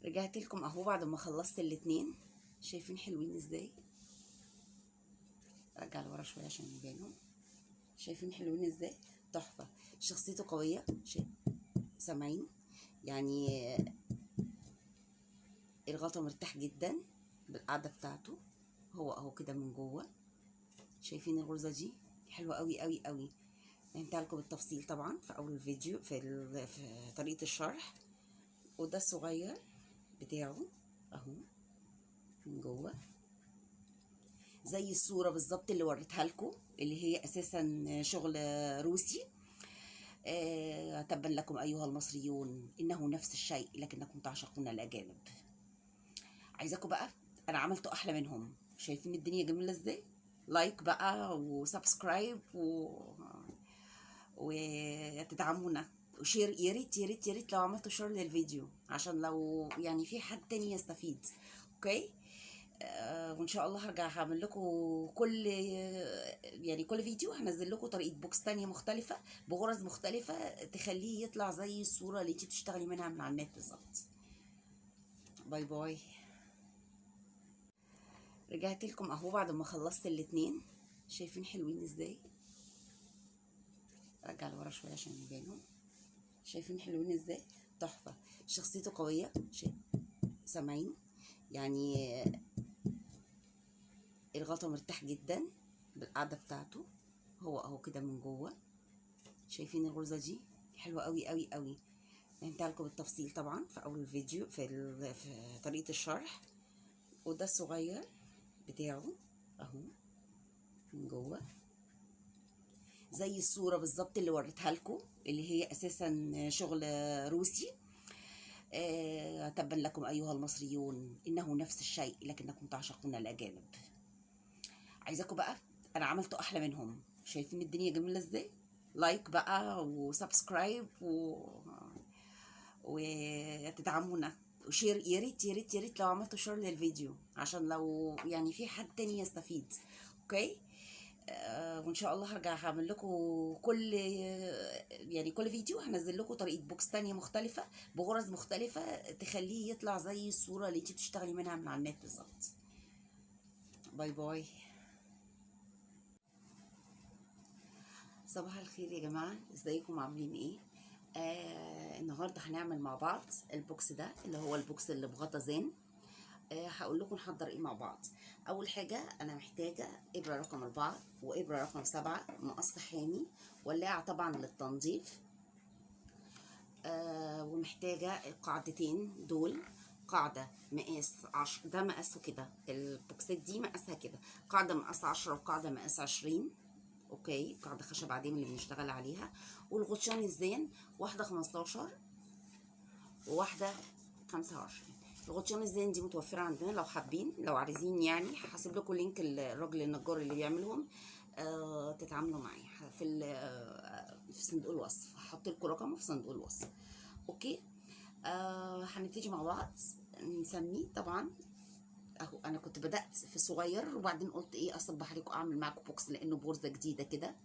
رجعت لكم اهو بعد ما خلصت الاتنين. شايفين حلوين ازاي؟ رجع لورا شويه عشان يبانوا. شايفين حلوين ازاي؟ تحفه. شخصيته قويه. سامعين يعني؟ الغطا مرتاح جدا بالقعده بتاعته. هو اهو كده من جوه. شايفين الغرزه دي حلوه قوي قوي قوي. فهمتها لكم بالتفصيل طبعا في اول الفيديو في طريقه الشرح. وده الصغير بتاعه اهو من جوه زي الصورة بالظبط اللي وريتها لكم، اللي هي أساسا شغل روسي. تبا لكم أيها المصريون إنه نفس الشيء لكنكم تعشقون الأجانب. عايزاكم بقى، أنا عملته أحلى منهم. شايفين الدنيا جميلة إزاي؟ لايك بقى وسبسكرايب وتدعمونا وشير. يا ريت يا ريت يا ريت لو عملتوا شير للفيديو عشان لو يعني في حد تاني يستفيد. اوكي. وان شاء الله هرجع هعمل لكم كل فيديو هنزل لكم طريقه بوكس تانية مختلفه بغرز مختلفه تخليه يطلع زي الصوره اللي انت بتشتغلي منها من على النت بالظبط. باي باي. رجعت لكم اهو بعد ما خلصت الاتنين. شايفين حلوين ازاي؟ رجع لورا شويه عشان يبانوا. شايفين حلوين ازاي؟ تحفه. شخصيته قويه. سامعين يعني؟ الغطا مرتاح جدا بالقعده بتاعته. هو اهو كده من جوه. شايفين الغرزه دي حلوه قوي قوي قوي. فهمتها لكم بالتفصيل طبعا في اول الفيديو في طريقه الشرح. وده الصغير بتاعه اهو من جوه زي الصوره بالظبط اللي وريتها لكم، اللي هي اساسا شغل روسي. تبا لكم ايها المصريون انه نفس الشيء لكنكم تعشقون الاجانب. عايزاكم بقى، انا عملته احلى منهم. شايفين الدنيا جميله ازاي؟ لايك بقى وسبسكرايب وتدعمونا وشير. يا ريت يا ريت يا ريت لو عملتوا شير للفيديو عشان لو يعني في حد تاني يستفيد. اوكي. وان شاء الله هرجع هعمل لكم كل فيديو هنزل لكم طريقه بوكس تانية مختلفه بغرز مختلفه تخليه يطلع زي الصوره اللي انت بتشتغلي منها من على النت بالظبط. باي باي. صباح الخير يا جماعه، ازيكم عاملين ايه؟ النهارده هنعمل مع بعض البوكس ده اللي هو البوكس اللي بغطا زين. هقول لكم نحضر ايه مع بعض. اول حاجه انا محتاجه ابره رقم 4 وابره رقم 7 مقص حامي، ولاعه طبعا للتنظيف. ومحتاجه القاعدتين دول. قاعده مقاس 10، ده مقاسه كده، البوكسات دي مقاسها كده. قاعده مقاس 10 وقاعده مقاس 20. اوكي، قاعده خشب عاديه من اللي بنشتغل عليها. والغطيان الزين، واحده 15 وواحده 25. الغطيان الزين دي متوفره عندنا، لو حابين لو عايزين يعني هسيب لكم لينك الراجل النجار اللي بيعملهم. تتعاملوا معاه في صندوق الوصف. هحط لكم رقمه في صندوق الوصف. اوكي. هنبتدي مع بعض نسميه طبعا. اهو انا كنت بدات في صغير وبعدين قلت ايه اصبح عليكم اعمل معاكم بوكس لانه بغرزه جديده كده،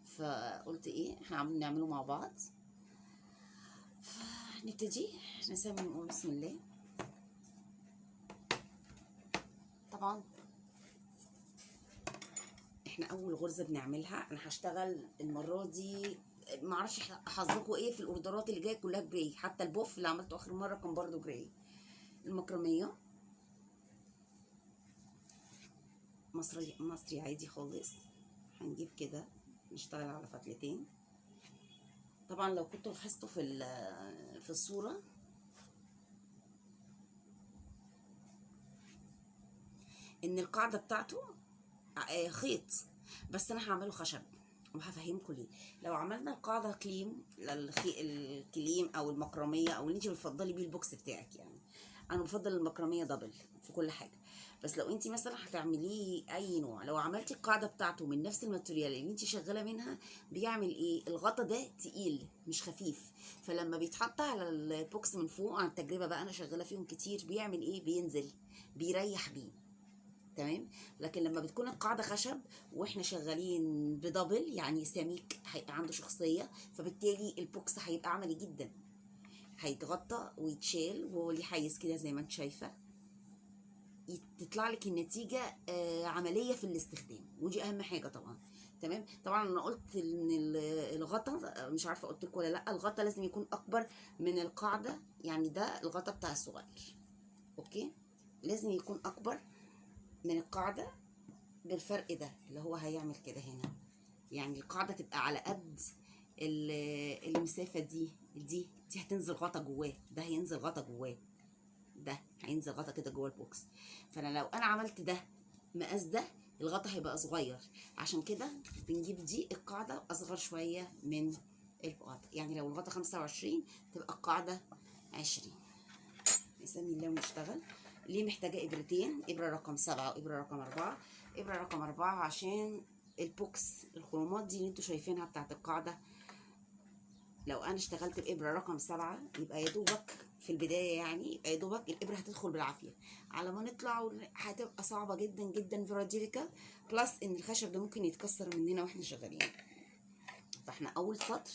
فقلت ايه نعمله مع بعض. فنبتدي نسمي ونقول بسم الله. طبعا احنا اول غرزه بنعملها، انا هشتغل المره دي معرفش حظكم ايه في الاوردرات اللي جايه كلها جراي، حتى البوف اللي عملته اخر مره كان برضو جراي. المكرميه مصري عادي خالص. هنجيب كده نشتغل على فتلتين. طبعا لو كنتوا لاحظتوا في الصوره ان القاعده بتاعته خيط، بس انا هعمله خشب وهفهمكم ليه. لو عملنا القاعده كليم الكليم او المكرميه او اللي انت بتفضلي بيه البوكس بتاعك، يعني انا بفضل المكرميه دبل في كل حاجه. بس لو انت مثلا هتعمليه اي نوع، لو عملتي القاعده بتاعته من نفس الماتريال اللي انت شغاله منها، بيعمل ايه؟ الغطا ده تقيل مش خفيف، فلما بيتحط على البوكس من فوق، عن التجربه بقى انا شغاله فيهم كتير، بيعمل ايه؟ بينزل بيريح بيه. تمام. لكن لما بتكون القاعده خشب واحنا شغالين بدبل، يعني سميك هيبقى عنده شخصيه، فبالتالي البوكس هيبقى عملي جدا. هيتغطى ويتشال وهو ليه حيز كده زي ما انت شايفه، تطلع لك النتيجه عمليه في الاستخدام، ودي اهم حاجه طبعا. تمام. طبعا انا قلت ان الغطا، مش عارفه قلت لكم ولا لا، الغطا لازم يكون اكبر من القاعده، يعني ده الغطا بتاع الصغير. اوكي، لازم يكون اكبر من القاعده بالفرق ده اللي هو هيعمل كده هنا، يعني القاعده تبقى على قد المسافه دي هتنزل غطا جواه، ده هينزل غطا جواه، ده هينزل غطا كده جوه البوكس. فانا لو انا عملت ده مقاس ده، الغطا هيبقى صغير، عشان كده بنجيب دي القاعده اصغر شويه من القاعده، يعني لو الغطا 25 تبقى القاعده 20. نسمي الله ونشتغل. ليه محتاجه ابرتين؟ ابره رقم 7 وابره رقم 4. ابره رقم 4 عشان البوكس، الخرومات دي اللي انتوا شايفينها بتاعت القاعده، لو انا اشتغلت بابره رقم 7 يبقى يا دوبك في البدايه، يعني يبقى يا دوبك الابره هتدخل بالعافيه، على ما نطلع هتبقى صعبه جدا جدا فيرا ديفيكال، بلس ان الخشب ده ممكن يتكسر مننا واحنا شغالين. فاحنا اول سطر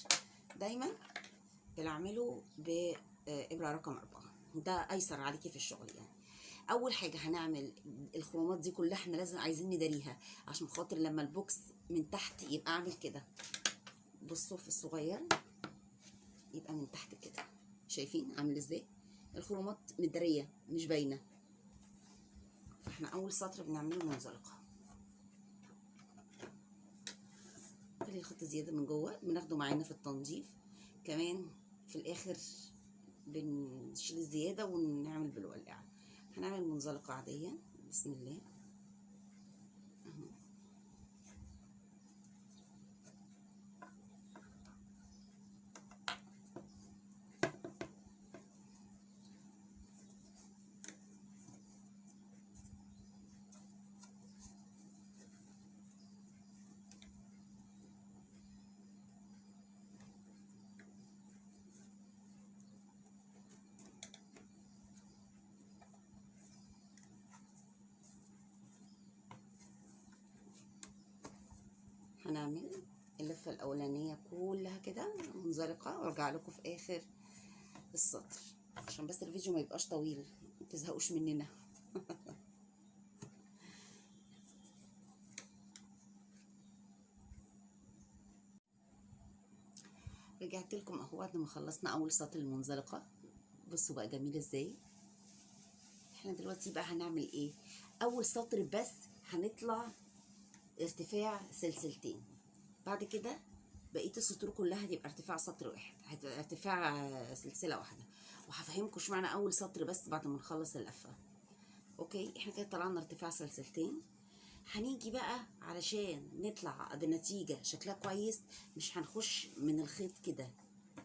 دايما بنعمله بابره رقم 4، ده ايسر عليكي في الشغل يعني. اول حاجه هنعمل الخرومات دي كلها، احنا لازم عايزين نداريها عشان خاطر لما البوكس من تحت يبقى عامل كده، بصوا في الصغير يبقى من تحت كده، شايفين عامل ازاي؟ الخرومات مداريه مش باينه. فاحنا اول سطر بنعمله منزلقه، خلي الخط زياده من جوه بناخده معانا في التنظيف كمان، في الاخر بنشيل الزياده ونعمل بالولاعه. هنعمل منزلقه عاديه، بسم الله. هنعمل اللفه الاولانيه كلها كده منزلقه، وارجع لكم في اخر السطر عشان بس الفيديو ما يبقاش طويل ما تزهقوش مننا. رجعت لكم اهو بعد ما خلصنا اول سطر المنزلقه. بصوا بقى جميل ازاي. احنا دلوقتي بقى هنعمل ايه؟ اول سطر بس هنطلع ارتفاع سلسلتين، بعد كده بقيه السطور كلها هتبقى ارتفاع سطر واحد، هتبقى ارتفاع سلسله واحده. وهفهمكم اشمعنى اول سطر بس بعد ما نخلص اللفه. اوكي، احنا كده طلعنا ارتفاع سلسلتين. هنيجي بقى علشان نطلع بنتيجه شكلها كويس، مش هنخش من الخيط كده،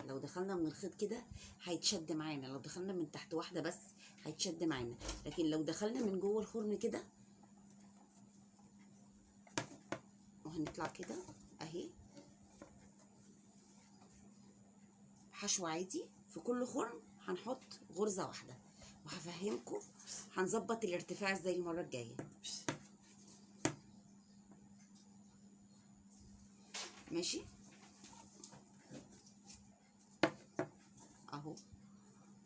لو دخلنا من الخيط كده هيتشد معانا، لو دخلنا من تحت واحده بس هيتشد معانا، لكن لو دخلنا من جوه الخرم كده وهنطلع كده اهي حشو عادي في كل خرم هنحط غرزه واحده. وهفهمكم هنظبط الارتفاع ازاي المره الجايه. ماشي اهو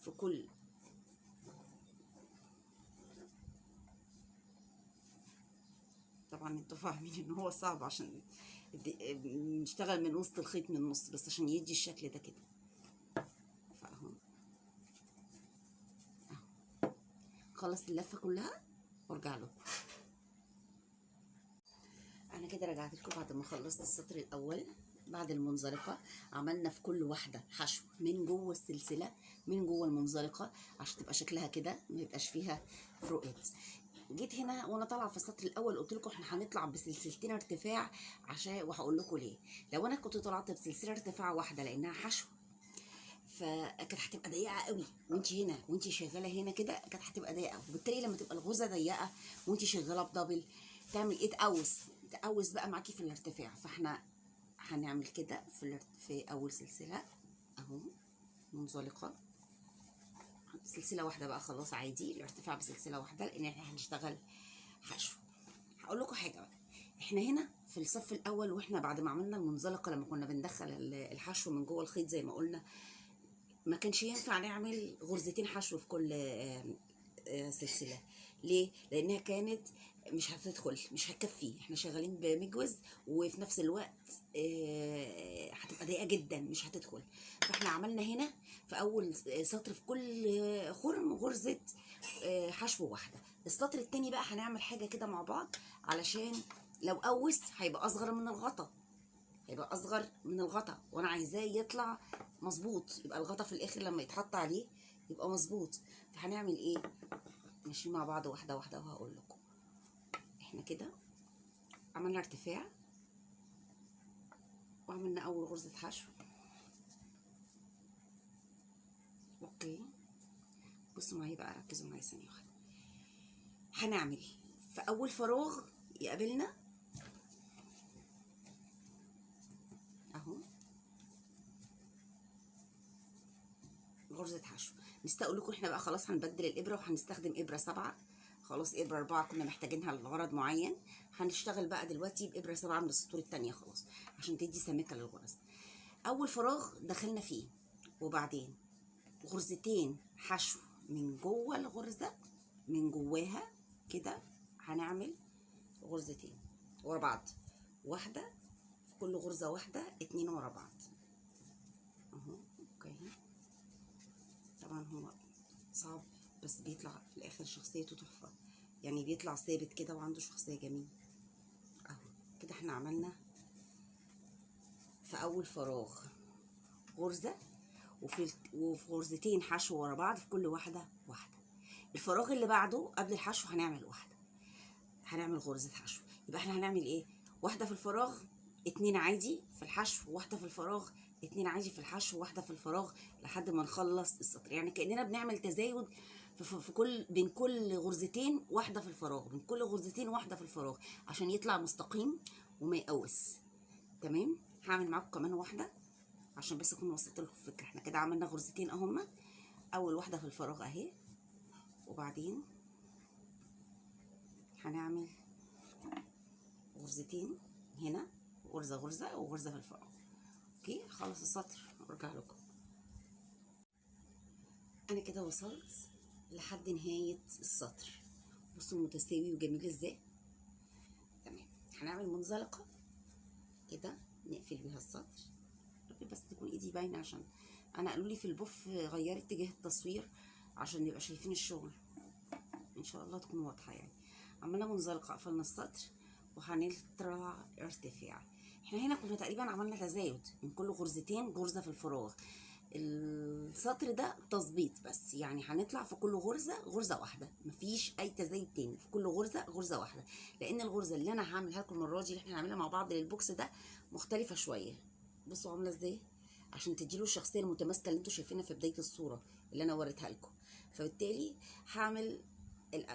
في كل طبعا انتوا فاهمين ان هو صعب عشان نشتغل من وسط الخيط من النص، بس عشان يدي الشكل ده كده. فاهو خلص اللفه كلها وارجع لكم. انا كده رجعت لكم بعد ما خلصت السطر الاول. بعد المنزلقه عملنا في كل واحده حشو من جوه السلسله، من جوه المنزلقه، عشان تبقى شكلها كده ما يبقاش فيها فروقات. جيت هنا وانا طالعه في السطر الاول قلت لكم احنا هنطلع بسلسلتين ارتفاع، عشان وهقول لكم ليه. لو انا كنت طلعت بسلسله ارتفاع واحده لانها حشو فكانت هتبقى ضيقه قوي، وانت هنا وانت شغاله هنا كده كانت هتبقى ضيقه، وبالتالي لما تبقى الغوزه ضيقه وانت شغاله بدبل تعمل ايه؟ تقوس بقى معاكي في الارتفاع. فاحنا هنعمل كده في اول سلسله اهو منزلقه، سلسله واحده بقى خلاص عادي، الارتفاع بسلسله واحده لان احنا هنشتغل حشو. هقول لكم حاجه بقى، احنا هنا في الصف الاول واحنا بعد ما عملنا المنزلقه لما كنا بندخل الحشو من جوه الخيط زي ما قلنا، ما كانش ينفع نعمل غرزتين حشو في كل سلسلة. ليه؟ لأنها كانت مش هتدخل، مش هتكفي. احنا شغالين بمجوز، وفي نفس الوقت هتبقى ضيقة جدا، مش هتدخل. فاحنا عملنا هنا في أول سطر في كل خرم غرزة حشو واحدة. السطر التاني بقى هنعمل حاجة كده مع بعض، علشان لو قوس هيبقى أصغر من الغطا، هيبقى اصغر من الغطا، وانا عايزاه يطلع مظبوط، يبقى الغطا في الاخر لما يتحط عليه يبقى مظبوط. فهنعمل ايه؟ ماشيين مع بعض واحده واحده وهقول لكم. احنا كده عملنا ارتفاع، وعملنا اول غرزه حشو. اوكي، بصوا معايا بقى، ركزوا معايا ثانيه واحده. هنعمل في اول فراغ يقابلنا اهو غرزة حشو. نستقول لكم احنا بقى خلاص هنبدل الابره، وهنستخدم ابره 7. خلاص ابره 4 كنا محتاجينها لغرض معين، هنشتغل بقى دلوقتي بابره 7 من السطور التانية خلاص، عشان تدي سمكه للغرز. اول فراغ دخلنا فيه، وبعدين غرزتين حشو من جوه الغرزه، من جواها كده هنعمل غرزتين ورا بعض، واحده في كل غرزه واحده، 2 ورا بعض اهو. اوكي، طبعا هو صعب بس بيطلع في الاخر شخصيته تحفه، يعني بيطلع ثابت كده وعنده شخصيه جميله اهو. كده احنا عملنا في اول فراغ غرزه، وفي غرزتين حشو ورا بعض في كل واحده واحده. الفراغ اللي بعده قبل الحشو هنعمل واحده، هنعمل غرزه حشو. يبقى احنا هنعمل ايه؟ واحده في الفراغ، 2 عادي في الحشو، واحده في الفراغ، 2 عادي في الحشو، واحده في الفراغ، لحد ما نخلص السطر. يعني كاننا بنعمل تزايد في كل بين كل غرزتين واحده في الفراغ، بين كل غرزتين واحده في الفراغ، عشان يطلع مستقيم وما يقوس. تمام. هعمل معاكم كمان واحده عشان بس اكون وصلت لكم الفكره. احنا كده عملنا غرزتين اهما، اول واحده في الفراغ اهي، وبعدين هنعمل غرزتين هنا، غرزه غرزه وغرزه في الفراغ. اوكي، خلص السطر وارجع لكم. انا كده وصلت لحد نهايه السطر، بصوا متساوي وجميل ازاي. تمام، هنعمل منزلقه كده نقفل بيها السطر. ربي بس تكون ايدي باينه، عشان انا قالوا لي في البوف غيري اتجاه التصوير عشان نبقى شايفين الشغل، ان شاء الله تكون واضحه يعني. عملنا منزلقه، قفلنا السطر، وهنطلع ارتفاع. احنا هنا كنا تقريبا عملنا تزايد من كل غرزتين غرزه في الفراغ. السطر ده تظبيط بس، يعني هنطلع في كل غرزه غرزه واحده، مفيش اي تزايد تاني، في كل غرزه غرزه واحده. لان الغرزه اللي انا هعملها لكم المره دي اللي احنا هنعملها مع بعض للبوكس ده مختلفه شويه. بصوا عامله ازاي، عشان تديله الشخصيه المتماسكه اللي انتوا شايفينها في بدايه الصوره اللي انا وريتها لكم. فبالتالي هعمل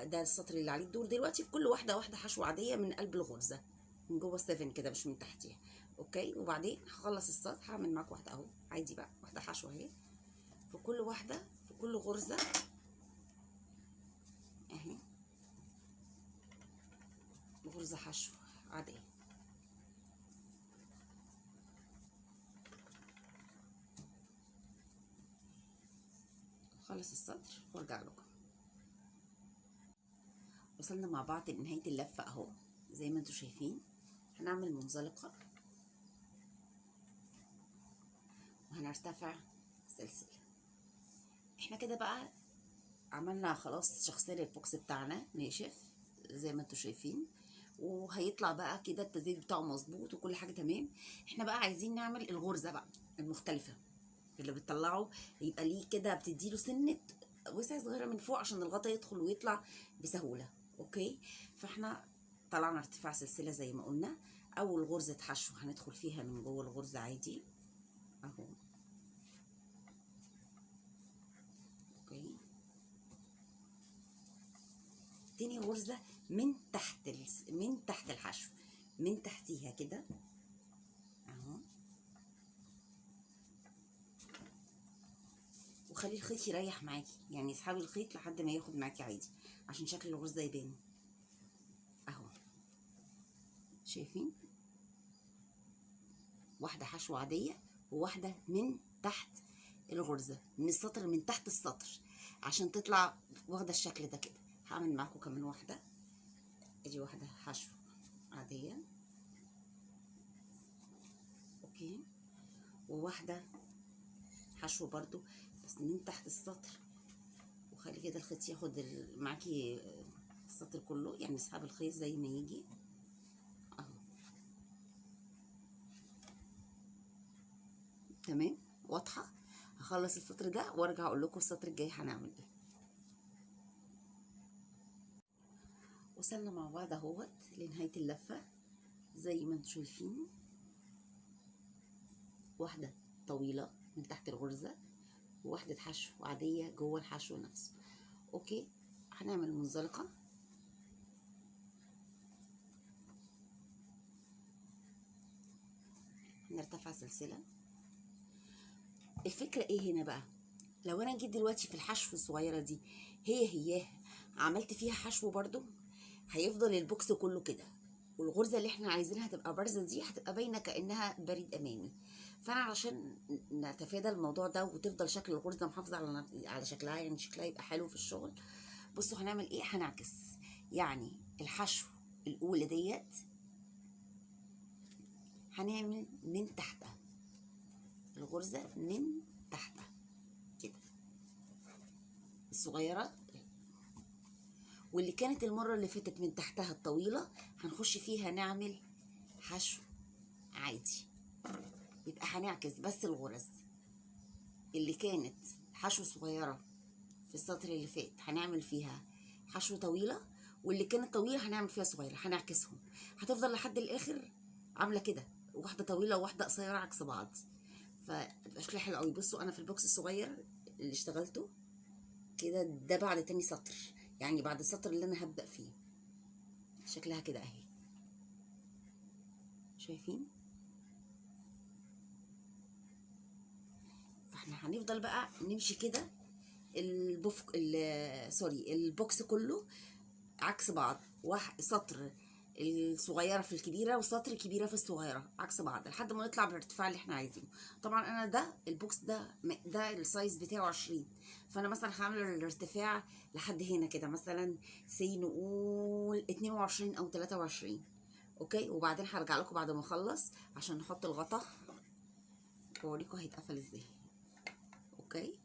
ده السطر اللي عليه الدور دلوقتي، في كل واحده واحده حشو عاديه من قلب الغرزه، من جوه 7 كده مش من تحتيها. اوكي، وبعدين هخلص السطر هعمل معاك واحده اهو عادي بقى، واحده حشو اهي في كل واحده في كل غرزه اهي، غرزه حشو عاديه. خلص السطر وارجع لكم. وصلنا مع بعض لنهايه اللفه اهو زي ما انتم شايفين. هنعمل منزلقه وهنرتفع سلسله. احنا كده بقى عملنا خلاص شخصيه للبوكس بتاعنا ناشف زي ما انتم شايفين، وهيطلع بقى كده التزيين بتاعه مظبوط وكل حاجه تمام. احنا بقى عايزين نعمل الغرزه بقى المختلفه اللي بتطلعه، يبقى ليه كده بتديله سنه وسع صغيره من فوق عشان الغطا يدخل ويطلع بسهوله. اوكي، فاحنا طلعنا ارتفاع سلسله زي ما قلنا. اول غرزه حشو هندخل فيها من جوه الغرزه عادي اهو. اوكي، تاني غرزه من تحت من تحت الحشو، من تحتيها كده اهو، وخلي الخيط يريح معاكي، يعني اسحبي الخيط لحد ما ياخد معاكي عادي عشان شكل الغرزه يبان اهو. شايفين، واحده حشو عاديه وواحده من تحت الغرزة من السطر من تحت السطر عشان تطلع واخدة الشكل ده كده. هعمل معاكم كمان واحدة، ادي واحدة حشو عادية، اوكي، وواحدة حشو برضو بس من تحت السطر، وخلي كده الخيط ياخد معاكي السطر كله، يعني اسحب الخيط زي ما يجي اهو. تمام، واضحة. هخلص السطر ده وارجع اقول لكم السطر الجاي هنعمل ايه. وصلنا مع بعض اهوت لنهاية اللفة زي ما انتم شايفين، واحدة طويلة من تحت الغرزة وواحدة حشو عادية جوه الحشو نفسه، اوكي. هنعمل منزلقة، نرتفع سلسلة. الفكرة ايه هنا بقى؟ لو انا جيت دلوقتي في الحشو الصغيرة دي هي عملت فيها حشو برضو، هيفضل البوكس كله كده، والغرزة اللي احنا عايزينها تبقى بارزة دي هتبقى باينة كأنها بريد امامي. فانا علشان نتفادى الموضوع ده وتفضل شكل الغرزة محافظة على شكلها، يعني شكلها يبقى حلو في الشغل، بصوا هنعمل ايه؟ هنعكس، يعني الحشو الاولى ديت هنعمل من تحتها الغرزة من تحتها كده الصغيرة، واللي كانت المرة اللي فاتت من تحتها الطويلة هنخش فيها نعمل حشو عادي. يبقى هنعكس بس الغرز اللي كانت حشو صغيرة في السطر اللي فات هنعمل فيها حشو طويلة، واللي كانت طويلة هنعمل فيها صغيرة، هنعكسهم. هتفضل لحد الآخر عاملة كده، واحدة طويلة وواحدة قصيرة عكس بعض، فتبقى شكلها حلو قوي. بصوا أنا في البوكس الصغير اللي اشتغلته كده ده بعد تاني سطر، يعني بعد السطر اللي أنا هبدأ فيه، شكلها كده أهي، شايفين؟ فاحنا هنفضل بقى نمشي كده البوكس كله عكس بعض، سطر الصغيره في الكبيره وسطر الكبيره في الصغيره عكس بعض لحد ما نطلع بالارتفاع اللي احنا عايزينه. طبعا انا ده البوكس ده السايز بتاعه 20، فانا مثلا هعمل الارتفاع لحد هنا كده، مثلا نقول 22 او 23، اوكي. وبعدين هرجع لكم بعد ما اخلص عشان نحط الغطا واوريكم هيتقفل ازاي، اوكي.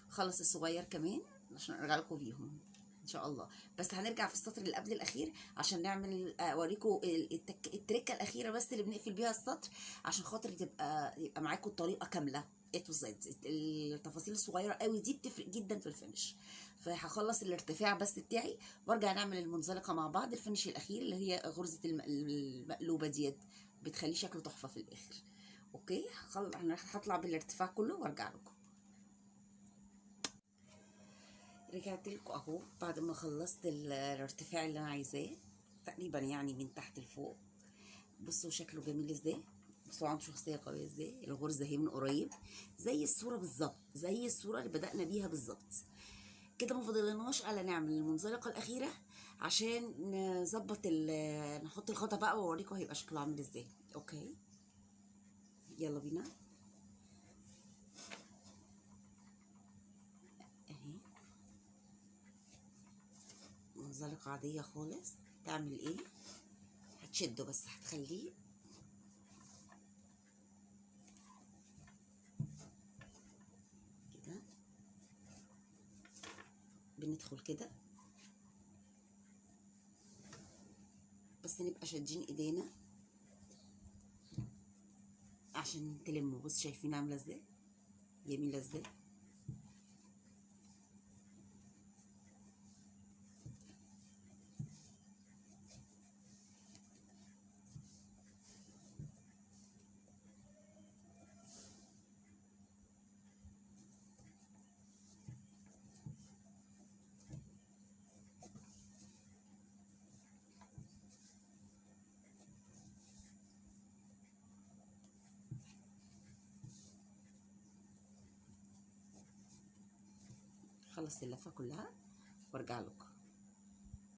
خلص الصغير كمان عشان ارجع لكم بيهم ان شاء الله. بس هنرجع في السطر اللي قبل الاخير عشان نعمل اوريكم التركه الاخيره بس اللي بنقفل بيها السطر، عشان خاطر يبقى معاكم الطريقه كامله A to Z. التفاصيل الصغيره قوي دي بتفرق جدا في الفينش. فهخلص الارتفاع بس بتاعي وارجع نعمل المنزلقه مع بعض، الفينش الاخير اللي هي غرزه المقلوبه ديت بتخليه شكله تحفه في الاخر، اوكي. انا هطلع بالارتفاع كله وارجع لكم. رجعت لكم اهو بعد ما خلصت الارتفاع اللي انا عايزاه تقريبا، يعني من تحت لفوق. بصوا شكله جميل ازاي، بصوا عنده شخصيه قويه ازاي. الغرزه اهي من قريب زي الصوره بالظبط، زي الصوره اللي بدأنا بيها بالظبط كده. ما فضلناش الا نعمل المنزلقه الاخيره عشان نظبط نحط الغطا بقى واوريكم هيبقى شكله عامل ازاي، اوكي. يلا بينا اهي منزلقه عاديه خالص. تعمل ايه؟ هتشده بس هتخليه كده، بندخل كده بس نبقى شادين ايدينا عشان تلموا. بص شايفين عامله ازاي، جميله ازاي. خلص اللفه كلها وارجع لكم.